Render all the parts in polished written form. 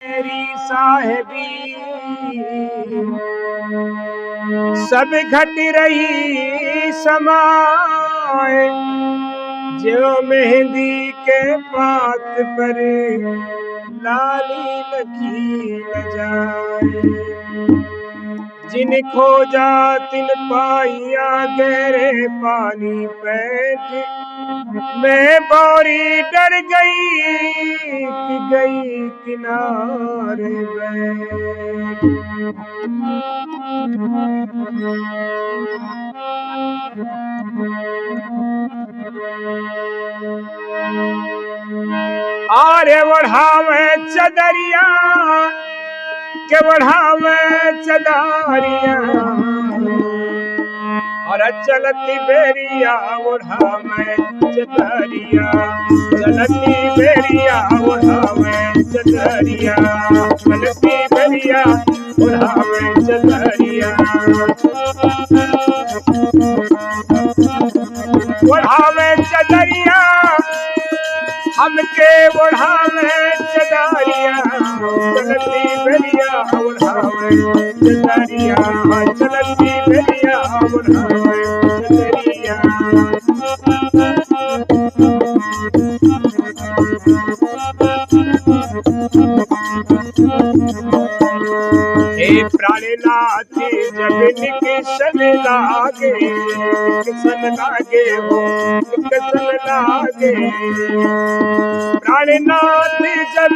मेरी साहेबी सब घट रही समाए, जो मेहंदी के पात पर लाली लगी न जाए। जिन खोजा तिन पाइया गहरे पानी पैठ, मैं बोरी डर गई कि गई किनारे बैठ। आरे बढ़ावे चदरिया के बढ़ावे चदारिया, और चलती बेरिया उड़ावे चदरिया, चलती बेरिया उड़ावे चदरिया, चलती बेरिया उड़ावे चदरिया। उड़ावे चदरिया हमके उड़ावे चदरिया, चलती बेरिया उड़ावे चदरिया, चलती बेरिया उड़ावे चदरिया। हे प्राणनाथ जब निकसन लागे, निकसन लागे हो निकसन लागे, प्राणनाथ जब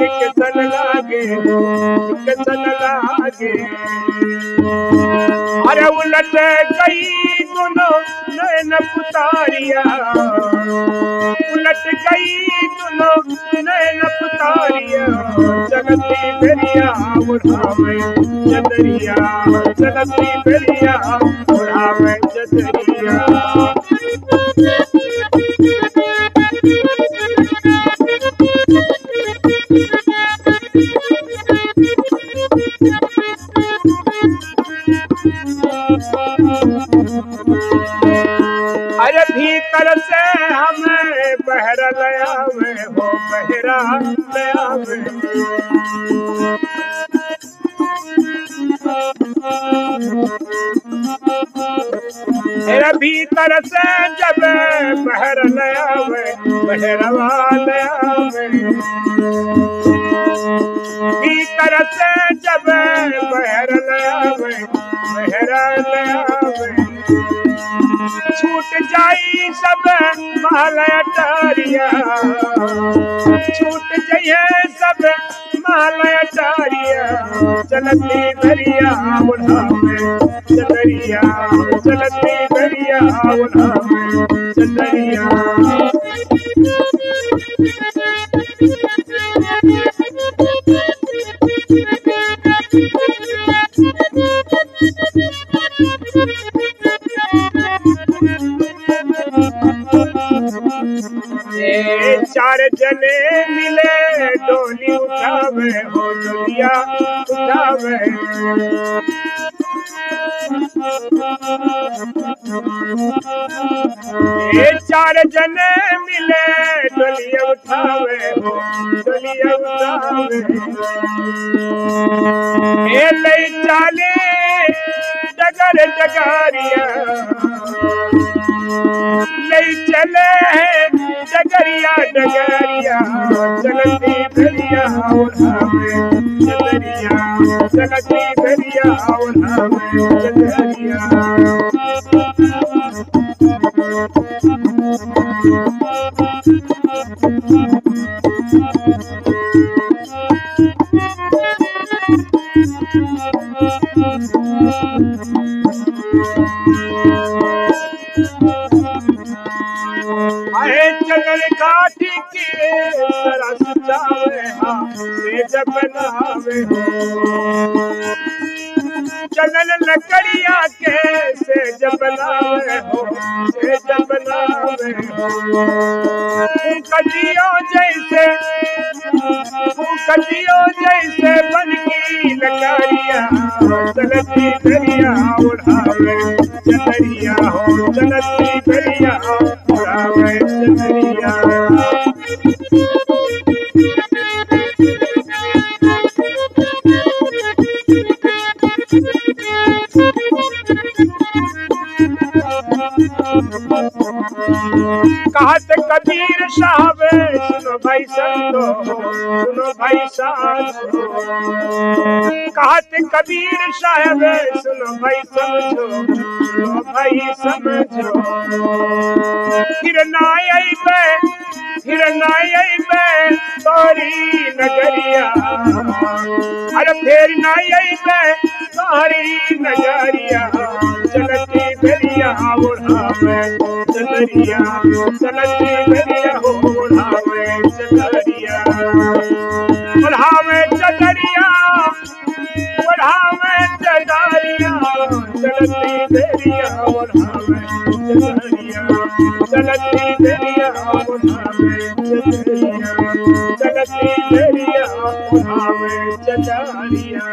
निकसन लागे निकसन लागे। अरे उलट गई दोनों नैन पुतारिया, उलट गई दोनों नैन पुतारिया, चलती बेरिया उड़ावे चदरिया, चलती बेरिया उड़ावे चदरिया। अरे भीतर से हमें बहरा लया में हो बहरा लया में, मेरा भीतर से जब बहर लया में बहरवा लया में, भीतर से जब बहर लया में बहरा लया में, छूट जाई सब महल अटारिया, छूट जाइए सब महल अटारिया, चलती बेरिया उड़ावे चदरिया, चलती बेरिया उड़ावे चदरिया। चार जने मिले डोली उठावे हो डोलिया उठावे, ये चार जने मिले डोलिया उठावे हो डोलिया उठावे। ये लई चाले डगर डगारिया, लई चले डगरिया डगरिया, चलती बेरिया उड़ावे चदरिया, चलती बेरिया उड़ावे चदरिया। अरे चगल काटी के सरस जावे हाँ से जब बनावे हो, चगल लकड़िया के से जब बनावे हो से जब बनावे हो। कजियो जैसे कजियो जैसे बन की लकड़िया, चलती बेरिया उड़ावे चदरिया हो चलती बेरिया उड़ावे चदरिया। कबीर साहब सुनो भाई संतो, सुनो भाई साधो। कहते कबीर साहब सुनो भाई समझो, सुनो भाई समझो। फिर ना आइबे, फिर ना आइबे तोरी नगरिया, अरे फिर ना आइबे तोरी नगरिया। चलती बेरिया ओढ़ावे चदरिया, चलती बेरिया ओढ़ावे चदरिया, ओढ़ावे चदरिया, ओढ़ावे चदरिया। चलती बेरिया ओढ़ावे चदरिया, चलती बेरिया ओढ़ावे चदरिया, चलती बेरिया ओढ़ावे चदरिया।